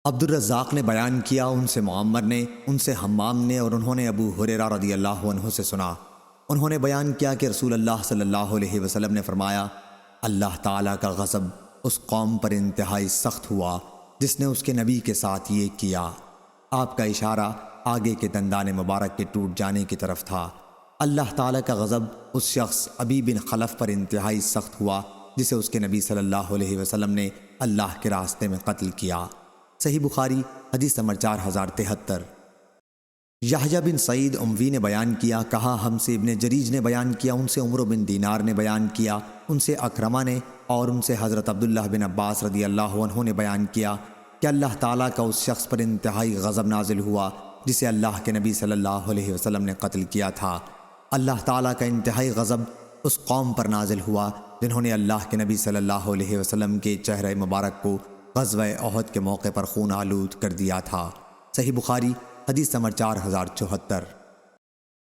عبد الرزاق نے بیان کیا، ان سے معمر نے، ان سے حمام نے، اور انہوں نے ابو ہریرہ رضی اللہ عنہ سے سنا۔ انہوں نے بیان کیا کہ رسول اللہ صلی اللہ علیہ وسلم نے فرمایا، اللہ تعالیٰ کا غضب اس قوم پر انتہائی سخت ہوا جس نے اس کے نبی کے ساتھ یہ کیا۔ آپ کا اشارہ آگے کے دندان مبارک کے ٹوٹ جانے کی طرف تھا۔ اللہ تعالیٰ کا غضب اس شخص ابی بن خلف پر انتہائی سخت ہوا جسے اس کے نبی صلی اللہ علیہ وسلم نے اللہ کے راستے میں قتل کیا۔ صحیح بخاری حدیث نمبر 4073۔ یحییٰ بن سعید اموی نے بیان کیا، کہا ہم سے ابن جریج نے بیان کیا، ان سے عمرو بن دینار نے بیان کیا، ان سے اکرمہ نے، اور ان سے حضرت عبداللہ بن عباس رضی اللہ عنہ نے بیان کیا کہ اللہ تعالیٰ کا اس شخص پر انتہائی غضب نازل ہوا جسے اللہ کے نبی صلی اللہ علیہ وسلم نے قتل کیا تھا۔ اللہ تعالیٰ کا انتہائی غضب اس قوم پر نازل ہوا جنہوں نے اللہ کے نبی صلی اللہ علیہ وسلم کے چہرہ مبارک کو غزوہ احد کے موقع پر خون آلود کر دیا تھا۔ صحیح بخاری حدیث نمبر 4074۔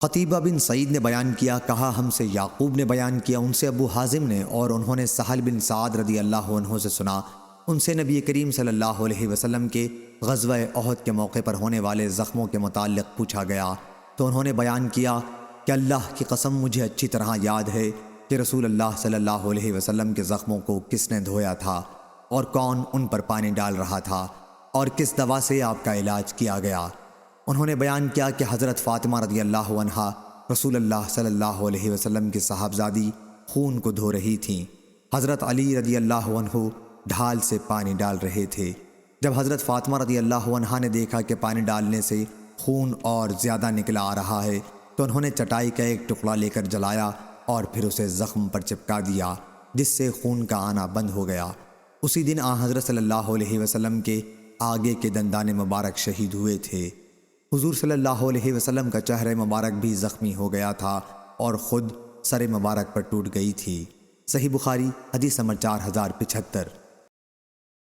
قتیبہ بن سعید نے بیان کیا، کہا ہم سے یعقوب نے بیان کیا، ان سے ابو حازم نے، اور انہوں نے سہل بن سعد رضی اللہ عنہ سے سنا، ان سے نبی کریم صلی اللہ علیہ وسلم کے غزوہ احد کے موقع پر ہونے والے زخموں کے متعلق پوچھا گیا تو انہوں نے بیان کیا کہ اللہ کی قسم مجھے اچھی طرح یاد ہے کہ رسول اللہ صلی اللہ علیہ وسلم کے زخموں کو کس نے دھویا تھا اور کون ان پر پانی ڈال رہا تھا اور کس دوا سے آپ کا علاج کیا گیا۔ انہوں نے بیان کیا کہ حضرت فاطمہ رضی اللہ عنہا رسول اللہ صلی اللہ علیہ وسلم کی صاحبزادی خون کو دھو رہی تھیں۔ حضرت علی رضی اللہ عنہ ڈھال سے پانی ڈال رہے تھے۔ جب حضرت فاطمہ رضی اللہ عنہا نے دیکھا کہ پانی ڈالنے سے خون اور زیادہ نکلا آ رہا ہے تو انہوں نے چٹائی کا ایک ٹکڑا لے کر جلایا اور پھر اسے زخم پر چپکا دیا جس سے خون کا آنا بند ہو گیا۔ اسی دن حضرت صلی اللہ علیہ وسلم کے آگے کے دندان مبارک شہید ہوئے تھے۔ حضور صلی اللہ علیہ وسلم کا چہرہ مبارک بھی زخمی ہو گیا تھا اور خود سر مبارک پر ٹوٹ گئی تھی۔ صحیح بخاری حدیث نمبر 4075۔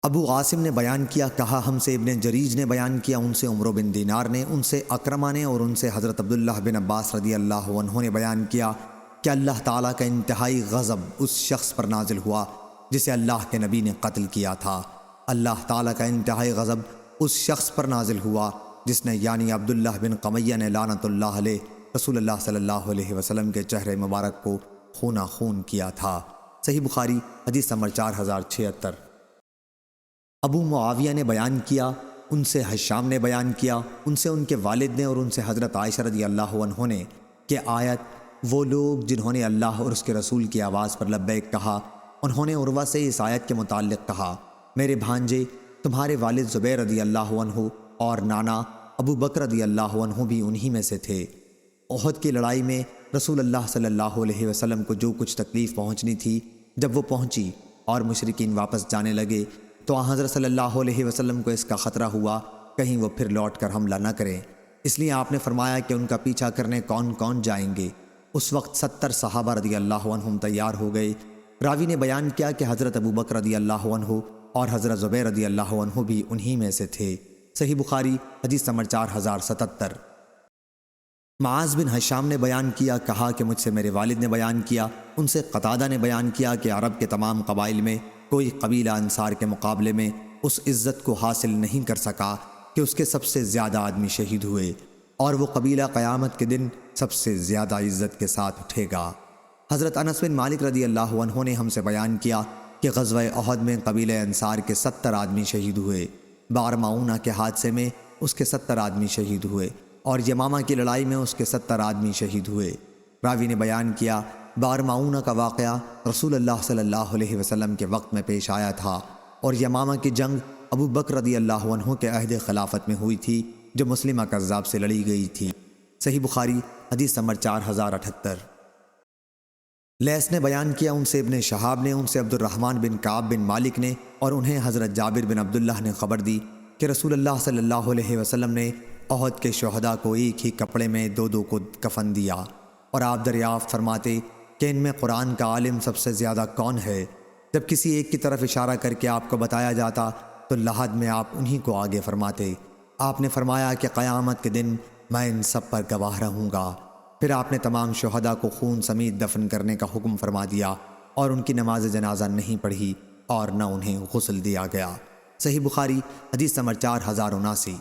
ابو عاصم نے بیان کیا، کہا ہم سے ابن جریج نے بیان کیا، ان سے عمرو بن دینار نے، ان سے اکرمہ نے، اور ان سے حضرت عبداللہ بن عباس رضی اللہ عنہ نے بیان کیا کہ اللہ تعالیٰ کا انتہائی غضب اس شخص پر نازل ہوا جسے اللہ کے نبی نے قتل کیا تھا۔ اللہ تعالیٰ کا انتہائی غضب اس شخص پر نازل ہوا جس نے یعنی عبداللہ بن قمیہ نے لعنت اللہ علیہ رسول اللہ صلی اللہ علیہ وسلم کے چہرے مبارک کو خونہ خون کیا تھا۔ صحیح بخاری حدیث نمبر 4076۔ ابو معاویہ نے بیان کیا، ان سے حشام نے بیان کیا، ان سے ان کے والد نے، اور ان سے حضرت عائشہ رضی اللہ عنہ نے کہ آیت وہ لوگ جنہوں نے اللہ اور اس کے رسول کی آواز پر لبیک کہا، انہوں نے عروہ سے اس آیت کے متعلق کہا، میرے بھانجے تمہارے والد زبیر رضی اللہ عنہ اور نانا ابو بکر رضی اللہ عنہ بھی انہی میں سے تھے۔ احد کی لڑائی میں رسول اللہ صلی اللہ علیہ وسلم کو جو کچھ تکلیف پہنچنی تھی جب وہ پہنچی اور مشرکین واپس جانے لگے تو حضرت صلی اللہ علیہ وسلم کو اس کا خطرہ ہوا کہیں وہ پھر لوٹ کر حملہ نہ کریں، اس لیے آپ نے فرمایا کہ ان کا پیچھا کرنے کون کون جائیں گے۔ اس وقت 70 صحابہ رضی اللہ عنہم تیار ہو گئے۔ راوی نے بیان کیا کہ حضرت ابو بکر رضی اللہ عنہ اور حضرت زبیر رضی اللہ عنہ بھی انہی میں سے تھے۔ صحیح بخاری حدیث نمبر 4077۔ معاذ بن حشام نے بیان کیا، کہا کہ مجھ سے میرے والد نے بیان کیا، ان سے قتادہ نے بیان کیا کہ عرب کے تمام قبائل میں کوئی قبیلہ انصار کے مقابلے میں اس عزت کو حاصل نہیں کر سکا کہ اس کے سب سے زیادہ آدمی شہید ہوئے، اور وہ قبیلہ قیامت کے دن سب سے زیادہ عزت کے ساتھ اٹھے گا۔ حضرت انس بن مالک رضی اللہ عنہ نے ہم سے بیان کیا کہ غزوہ احد میں قبیلہ انصار کے 70 آدمی شہید ہوئے، بار معونہ کے حادثے میں اس کے 70 آدمی شہید ہوئے، اور یمامہ کی لڑائی میں اس کے 70 آدمی شہید ہوئے۔ راوی نے بیان کیا، بار معونہ کا واقعہ رسول اللہ صلی اللہ علیہ وسلم کے وقت میں پیش آیا تھا، اور یمامہ کی جنگ ابو بکر رضی اللہ عنہ کے عہد خلافت میں ہوئی تھی جو مسلمہ کذاب سے لڑی گئی تھی۔ صحیح بخاری حدیث نمبر 4078۔ لیث نے بیان کیا، ان سے ابن شہاب نے، ان سے عبد الرحمن بن کعب بن مالک نے، اور انہیں حضرت جابر بن عبداللہ نے خبر دی کہ رسول اللہ صلی اللہ علیہ وسلم نے احد کے شہداء کو ایک ہی کپڑے میں دو دو کو کفن دیا، اور آپ دریافت فرماتے کہ ان میں قرآن کا عالم سب سے زیادہ کون ہے؟ جب کسی ایک کی طرف اشارہ کر کے آپ کو بتایا جاتا تو لحد میں آپ انہی کو آگے فرماتے۔ آپ نے فرمایا کہ قیامت کے دن میں ان سب پر گواہ رہوں گا۔ پھر آپ نے تمام شہداء کو خون سمیت دفن کرنے کا حکم فرما دیا اور ان کی نماز جنازہ نہیں پڑھی اور نہ انہیں غسل دیا گیا۔ صحیح بخاری حدیث نمبر 4079۔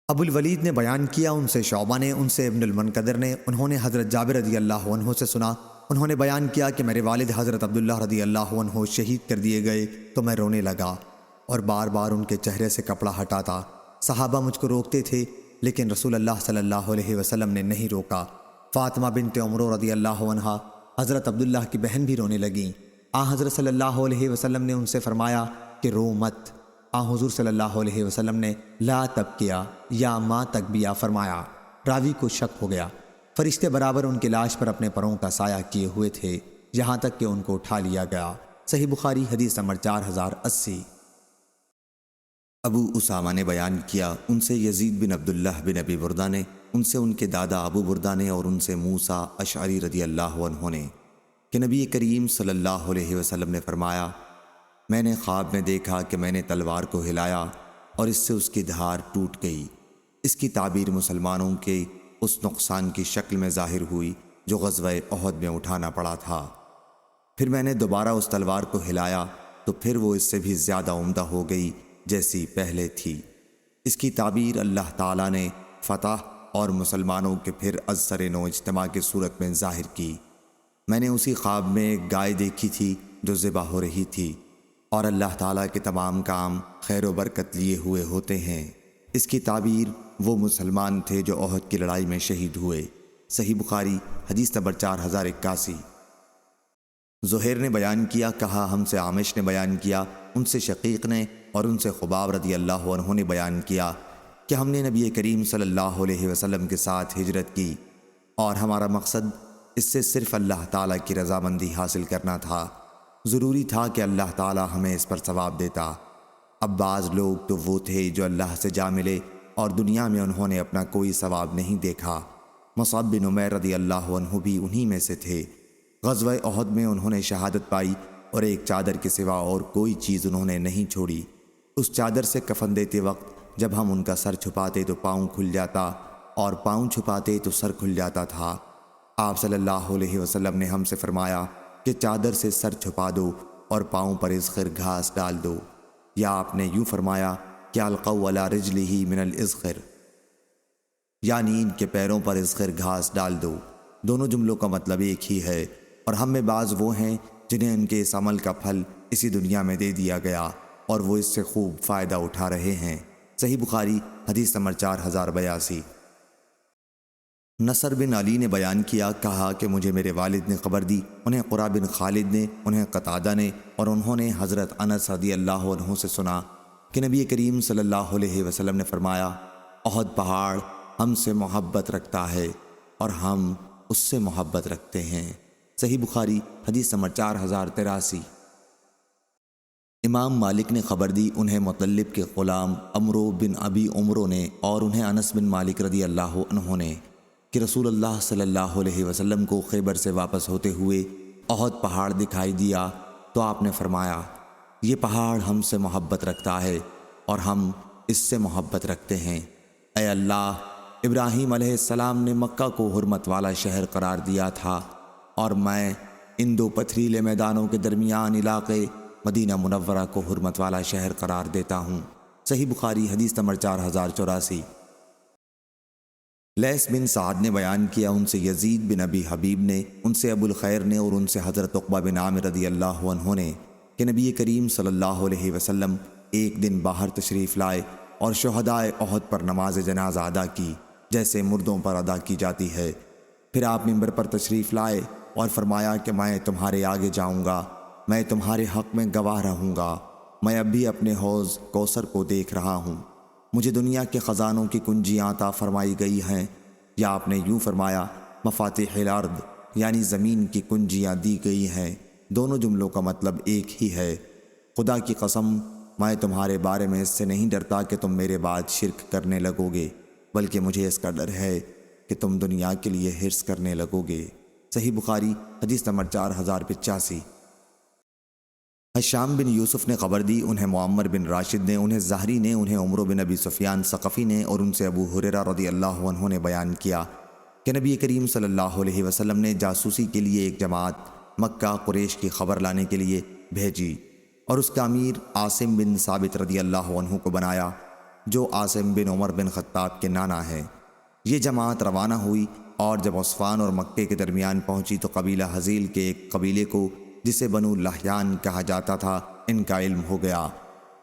ابو الولید نے بیان کیا، ان سے شعبہ نے، ان سے ابن المنکدر نے، انہوں نے حضرت جابر رضی اللہ عنہ سے سنا، انہوں نے بیان کیا کہ میرے والد حضرت عبداللہ رضی اللہ عنہ شہید کر دیے گئے تو میں رونے لگا اور بار بار ان کے چہرے سے کپڑا ہٹاتا۔ صحابہ مجھ کو روکتے تھے لیکن رسول اللہ صلی اللہ علیہ وسلم نے نہیں روکا۔ فاطمہ بنت عمر رضی اللہ عنہا حضرت عبداللہ کی بہن بھی رونے لگیں۔ حضرت صلی اللہ علیہ وسلم نے ان سے فرمایا کہ رو مت۔ حضور صلی اللہ علیہ وسلم نے لا تبکیا یا ما تکبیا فرمایا۔ راوی کو شک ہو گیا۔ فرشتے برابر ان کی لاش پر اپنے پروں کا سایہ کیے ہوئے تھے یہاں تک کہ ان کو اٹھا لیا گیا۔ صحیح بخاری حدیث نمبر 4080۔ ابو اسامہ نے بیان کیا، ان سے یزید بن عبداللہ بن ابی بردہ نے، ان سے ان کے دادا ابو بردہ نے، اور ان سے موسیٰ اشعری رضی اللہ عنہ نے کہ نبی کریم صلی اللہ علیہ وسلم نے فرمایا، میں نے خواب میں دیکھا کہ میں نے تلوار کو ہلایا اور اس سے اس کی دھار ٹوٹ گئی۔ اس کی تعبیر مسلمانوں کے اس نقصان کی شکل میں ظاہر ہوئی جو غزوہ احد میں اٹھانا پڑا تھا۔ پھر میں نے دوبارہ اس تلوار کو ہلایا تو پھر وہ اس سے بھی زیادہ عمدہ ہو گئی جیسی پہلے تھی۔ اس کی تعبیر اللہ تعالیٰ نے فتح اور مسلمانوں کے پھر از سر نو اجتماع کی صورت میں ظاہر کی۔ میں نے اسی خواب میں ایک گائے دیکھی تھی جو ذبح ہو رہی تھی، اور اللہ تعالیٰ کے تمام کام خیر و برکت لیے ہوئے ہوتے ہیں۔ اس کی تعبیر وہ مسلمان تھے جو احد کی لڑائی میں شہید ہوئے۔ صحیح بخاری حدیث نمبر 4081۔ زہیر نے بیان کیا، کہا ہم سے عامش نے بیان کیا، ان سے شقیق نے اور ان سے خباب رضی اللہ عنہ نے بیان کیا کہ ہم نے نبی کریم صلی اللہ علیہ وسلم کے ساتھ ہجرت کی اور ہمارا مقصد اس سے صرف اللہ تعالیٰ کی رضامندی حاصل کرنا تھا۔ ضروری تھا کہ اللہ تعالیٰ ہمیں اس پر ثواب دیتا۔ اب بعض لوگ تو وہ تھے جو اللہ سے جا ملے اور دنیا میں انہوں نے اپنا کوئی ثواب نہیں دیکھا۔ مصعب بن عمیر رضی اللہ عنہ بھی انہی میں سے تھے۔ غزوہ احد میں انہوں نے شہادت پائی اور ایک چادر کے سوا اور کوئی چیز انہوں نے نہیں چھوڑی۔ اس چادر سے کفن دیتے وقت جب ہم ان کا سر چھپاتے تو پاؤں کھل جاتا اور پاؤں چھپاتے تو سر کھل جاتا تھا۔ آپ صلی اللہ علیہ وسلم نے ہم سے فرمایا کہ چادر سے سر چھپا دو اور پاؤں پر اذخر گھاس ڈال دو، یا آپ نے یوں فرمایا کہ القوا علی رجلہ من الاذخر، یعنی ان کے پیروں پر اذخر گھاس ڈال دو۔ دونوں جملوں کا مطلب ایک ہی ہے، اور ہم میں بعض وہ ہیں جنہیں ان کے اس عمل کا پھل اسی دنیا میں دے دیا گیا اور وہ اس سے خوب فائدہ اٹھا رہے ہیں۔ صحیح بخاری حدیث نمبر 4082۔ نصر بن علی نے بیان کیا، کہا کہ مجھے میرے والد نے خبر دی، انہیں قرہ بن خالد نے، انہیں قتادہ نے، اور انہوں نے حضرت انس رضی اللہ عنہ سے سنا کہ نبی کریم صلی اللہ علیہ وسلم نے فرمایا، احد پہاڑ ہم سے محبت رکھتا ہے اور ہم اس سے محبت رکھتے ہیں۔ صحیح بخاری حدیث نمبر 4083۔ امام مالک نے خبر دی، انہیں مطلب کے غلام عمرو بن ابی عمرو نے، اور انہیں انس بن مالک رضی اللہ عنہ نے کہ رسول اللہ صلی اللہ علیہ وسلم کو خیبر سے واپس ہوتے ہوئے احد پہاڑ دکھائی دیا تو آپ نے فرمایا، یہ پہاڑ ہم سے محبت رکھتا ہے اور ہم اس سے محبت رکھتے ہیں۔ اے اللہ، ابراہیم علیہ السلام نے مکہ کو حرمت والا شہر قرار دیا تھا، اور میں ان دو پتھریلے میدانوں کے درمیان علاقے مدینہ منورہ کو حرمت والا شہر قرار دیتا ہوں۔ صحیح بخاری حدیث نمبر 4084۔ لیث بن سعد نے بیان کیا، ان سے یزید بن ابی حبیب نے، ان سے ابو الخیر نے، اور ان سے حضرت عقبہ بن عامر رضی اللہ عنہ نے کہ نبی کریم صلی اللہ علیہ وسلم ایک دن باہر تشریف لائے اور شہدائے احد پر نماز جنازہ ادا کی جیسے مردوں پر ادا کی جاتی ہے۔ پھر آپ منبر پر تشریف لائے اور فرمایا کہ میں تمہارے آگے جاؤں گا، میں تمہارے حق میں گواہ رہوں گا، میں اب بھی اپنے حوض کوثر کو دیکھ رہا ہوں، مجھے دنیا کے خزانوں کی کنجیاں عطا فرمائی گئی ہیں، یا آپ نے یوں فرمایا مفاتیح الارض، یعنی زمین کی کنجیاں دی گئی ہیں۔ دونوں جملوں کا مطلب ایک ہی ہے۔ خدا کی قسم، میں تمہارے بارے میں اس سے نہیں ڈرتا کہ تم میرے بعد شرک کرنے لگو گے، بلکہ مجھے اس کا ڈر ہے کہ تم دنیا کے لیے حرص کرنے لگو گے۔ صحیح بخاری حدیث نمبر 4085۔ حشام بن یوسف نے خبر دی، انہیں معمر بن راشد نے، انہیں زہری نے، انہیں عمرو بن ابی سفیان ثقفی نے، اور ان سے ابو ہریرہ رضی اللہ عنہ نے بیان کیا کہ نبی کریم صلی اللہ علیہ وسلم نے جاسوسی کے لیے ایک جماعت مکہ قریش کی خبر لانے کے لیے بھیجی، اور اس کا امیر عاصم بن ثابت رضی اللہ عنہ کو بنایا، جو عاصم بن عمر بن خطاب کے نانا ہیں۔ یہ جماعت روانہ ہوئی، اور جب عصفان اور مکے کے درمیان پہنچی تو قبیلہ حزیل کے ایک قبیلے کو، جسے بنو لحیان کہا جاتا تھا، ان کا علم ہو گیا،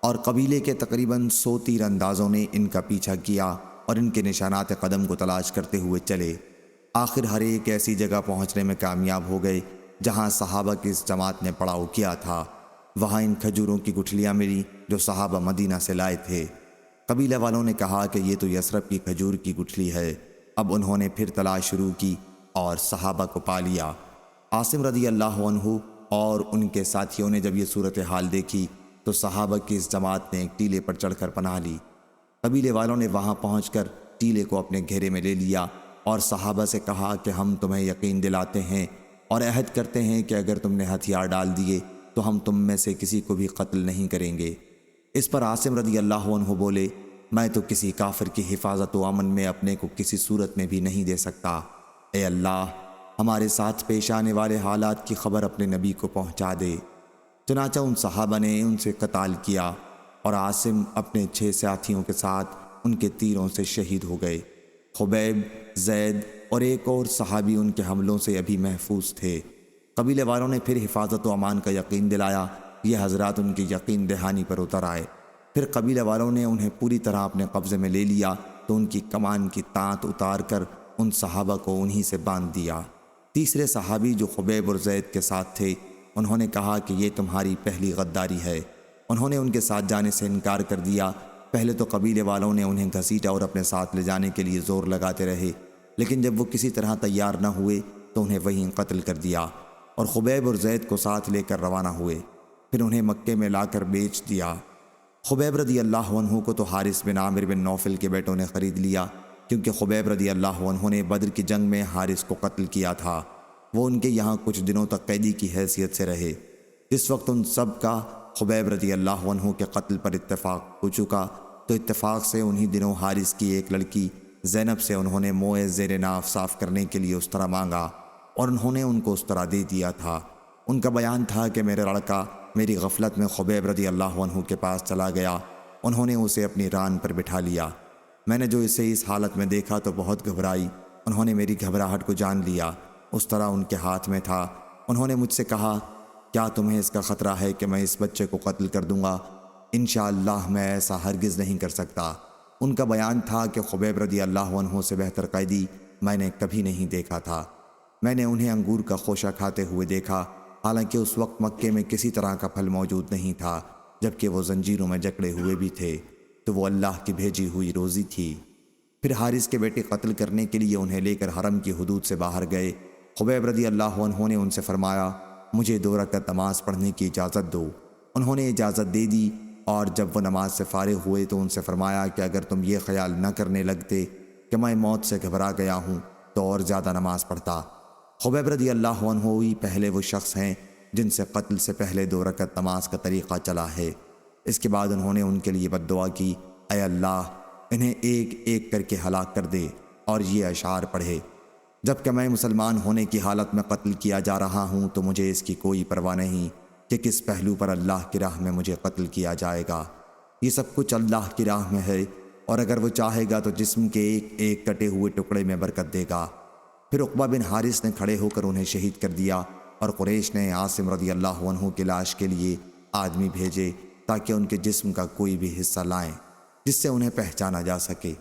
اور قبیلے کے تقریباً 100 تیر اندازوں نے ان کا پیچھا کیا اور ان کے نشانات قدم کو تلاش کرتے ہوئے چلے۔ آخر ہر ایک ایسی جگہ پہنچنے میں کامیاب ہو گئے جہاں صحابہ کی اس جماعت نے پڑاؤ کیا تھا۔ وہاں ان کھجوروں کی گٹھلیاں ملی جو صحابہ مدینہ سے لائے تھے۔ قبیلہ والوں نے کہا کہ یہ تو یثرب کی کھجور کی گٹھلی ہے۔ اب انہوں نے پھر تلاش شروع کی اور صحابہ کو پا لیا۔ عاصم رضی اللہ عنہ اور ان کے ساتھیوں نے جب یہ صورتحال دیکھی تو صحابہ کی اس جماعت نے ایک ٹیلے پر چڑھ کر پناہ لی۔ قبیلے والوں نے وہاں پہنچ کر ٹیلے کو اپنے گھیرے میں لے لیا اور صحابہ سے کہا کہ ہم تمہیں یقین دلاتے ہیں اور عہد کرتے ہیں کہ اگر تم نے ہتھیار ڈال دیے تو ہم تم میں سے کسی کو بھی قتل نہیں کریں گے۔ اس پر عاصم رضی اللہ عنہ بولے، میں تو کسی کافر کی حفاظت و امن میں اپنے کو کسی صورت میں بھی نہیں دے سکتا۔ اے اللہ، ہمارے ساتھ پیش آنے والے حالات کی خبر اپنے نبی کو پہنچا دے۔ چنانچہ ان صحابہ نے ان سے قتال کیا اور عاصم اپنے 6 ساتھیوں کے ساتھ ان کے تیروں سے شہید ہو گئے۔ خبیب، زید اور ایک اور صحابی ان کے حملوں سے ابھی محفوظ تھے۔ قبیلے والوں نے پھر حفاظت و امان کا یقین دلایا۔ یہ حضرات ان کی یقین دہانی پر اتر آئے۔ پھر قبیلے والوں نے انہیں پوری طرح اپنے قبضے میں لے لیا تو ان کی کمان کی تانت اتار کر ان صحابہ کو انہی سے باندھ دیا۔ تیسرے صحابی جو خبیب اور زید کے ساتھ تھے، انہوں نے کہا کہ یہ تمہاری پہلی غداری ہے۔ انہوں نے ان کے ساتھ جانے سے انکار کر دیا۔ پہلے تو قبیلے والوں نے انہیں گھسیٹا اور اپنے ساتھ لے جانے کے لیے زور لگاتے رہے، لیکن جب وہ کسی طرح تیار نہ ہوئے تو انہیں وہیں قتل کر دیا اور خبیب اور زید کو ساتھ لے کر روانہ ہوئے۔ پھر انہیں مکے میں لا کر بیچ دیا۔ خبیب رضی اللہ عنہ کو تو حارث بن عامر بن نوفل کے بیٹوں نے خرید لیا، کیونکہ خبیب رضی اللہ عنہ نے بدر کی جنگ میں حارث کو قتل کیا تھا۔ وہ ان کے یہاں کچھ دنوں تک قیدی کی حیثیت سے رہے۔ جس وقت ان سب کا خبیب رضی اللہ عنہ کے قتل پر اتفاق ہو چکا تو اتفاق سے انہی دنوں حارث کی ایک لڑکی زینب سے انہوں نے موئے زیر ناف صاف کرنے کے لیے استرا مانگا اور انہوں نے ان کو استرا دے دیا تھا۔ ان کا بیان تھا کہ میرا لڑکا میری غفلت میں خبیب رضی اللہ عنہ کے پاس چلا گیا۔ انہوں نے اسے اپنی ران پر بٹھا لیا۔ میں نے جو اسے اس حالت میں دیکھا تو بہت گھبرائی۔ انہوں نے میری گھبراہٹ کو جان لیا۔ اس طرح ان کے ہاتھ میں تھا۔ انہوں نے مجھ سے کہا، کیا تمہیں اس کا خطرہ ہے کہ میں اس بچے کو قتل کر دوں گا؟ انشاءاللہ میں ایسا ہرگز نہیں کر سکتا۔ ان کا بیان تھا کہ خبیب رضی اللہ عنہ سے بہتر قیدی میں نے کبھی نہیں دیکھا تھا۔ میں نے انہیں انگور کا خوشہ کھاتے ہوئے دیکھا، حالانکہ اس وقت مکے میں کسی طرح کا پھل موجود نہیں تھا، جبکہ وہ زنجیروں میں جکڑے ہوئے بھی تھے، تو وہ اللہ کی بھیجی ہوئی روزی تھی۔ پھر حارث کے بیٹے قتل کرنے کے لیے انہیں لے کر حرم کی حدود سے باہر گئے۔ خبیب رضی اللہ عنہ نے ان سے فرمایا، مجھے 2 رکعت نماز پڑھنے کی اجازت دو۔ انہوں نے اجازت دے دی، اور جب وہ نماز سے فارغ ہوئے تو ان سے فرمایا کہ اگر تم یہ خیال نہ کرنے لگتے کہ میں موت سے گھبرا گیا ہوں تو اور زیادہ نماز پڑھتا۔ خبیب رضی اللہ عنہ ہی پہلے وہ شخص ہیں جن سے قتل سے پہلے 2 رکعت نماز کا طریقہ چلا ہے۔ اس کے بعد انہوں نے ان کے لیے بد دعا کی، اے اللہ انہیں ایک ایک کر کے ہلاک کر دے، اور یہ اشعار پڑھے، جبکہ میں مسلمان ہونے کی حالت میں قتل کیا جا رہا ہوں تو مجھے اس کی کوئی پرواہ نہیں کہ کس پہلو پر اللہ کی راہ میں مجھے قتل کیا جائے گا۔ یہ سب کچھ اللہ کی راہ میں ہے، اور اگر وہ چاہے گا تو جسم کے ایک ایک کٹے ہوئے ٹکڑے میں برکت دے گا۔ پھر عقبہ بن حارث نے کھڑے ہو کر انہیں شہید کر دیا، اور قریش نے عاصم رضی اللہ عنہ کی لاش کے لیے آدمی بھیجے تاکہ ان کے جسم کا کوئی بھی حصہ لائیں جس سے انہیں پہچانا جا سکے۔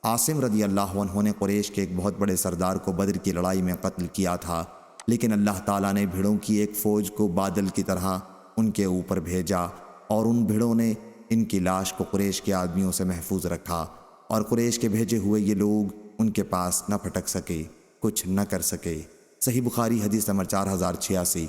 عاصم رضی اللہ عنہ نے قریش کے ایک بہت بڑے سردار کو بدر کی لڑائی میں قتل کیا تھا، لیکن اللہ تعالیٰ نے بھیڑوں کی ایک فوج کو بادل کی طرح ان کے اوپر بھیجا، اور ان بھیڑوں نے ان کی لاش کو قریش کے آدمیوں سے محفوظ رکھا، اور قریش کے بھیجے ہوئے یہ لوگ ان کے پاس نہ پھٹک سکے، کچھ نہ کر سکے۔ صحیح بخاری حدیث نمبر 4086۔